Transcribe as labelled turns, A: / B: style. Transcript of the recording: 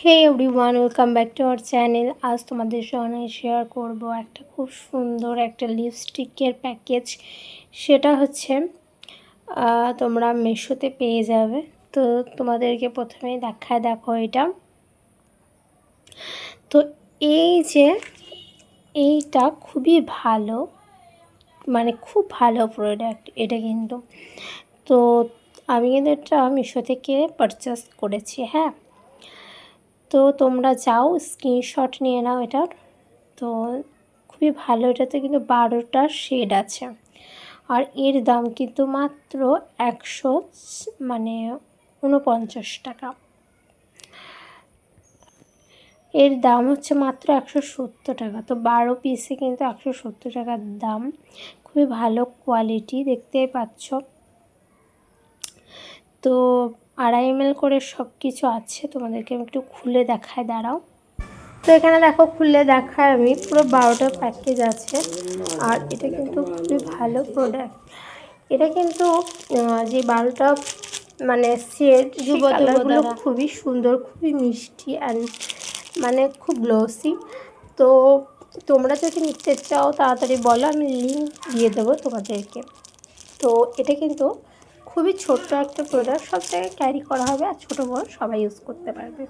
A: Hey everyone, welcome back to our channel. আজ তোমাদের সঙ্গে শেয়ার করব একটা খুব সুন্দর একটা লিপস্টিকের প্যাকেজ। সেটা হচ্ছে তোমরা মিশোতে পেয়ে যাবে। তো তোমাদেরকে প্রথমেই দেখো এটা। তো এই যে এইটা খুবই ভালো, মানে খুব ভালো প্রোডাক্ট এটা কিন্তু। তো আমি কিন্তু এটা মিশো থেকে পারচেস করেছি। হ্যাঁ, তো তোমরা যাও, স্ক্রিনশট নিয়ে নাও এটার। তো খুবই ভালো, এটাতে কিন্তু 12টা শেড আছে। আর এর দাম কিন্তু মাত্র 149 টাকা। এর দাম হচ্ছে মাত্র 170 টাকা। তো 12 পিসে কিন্তু 170 টাকার দাম। খুবই ভালো কোয়ালিটি, দেখতেই পাচ্ছ। তো 2.5 ml করে সব কিছু আছে। তোমাদেরকে আমি একটু খুলে দেখায়, দাঁড়াও। তো এখানে দেখো, খুলে দেখায় আমি, পুরো 12টা প্যাকেজ আছে। আর এটা কিন্তু খুবই ভালো প্রোডাক্ট। এটা কিন্তু যে 12টা মানে সেট, যে কালারগুলো খুবই সুন্দর, খুবই মিষ্টি অ্যান্ড মানে খুব গ্লোসি। তো তোমরা যদি নিতে চাও তাড়াতাড়ি বলো, আমি লিঙ্ক দিয়ে দেবো তোমাদেরকে। তো এটা কিন্তু খুবই ছোট্ট একটা প্রোডাক্ট, সব জায়গায় ক্যারি করা হবে, আর ছোটো বড় সবাই ইউজ করতে পারবে।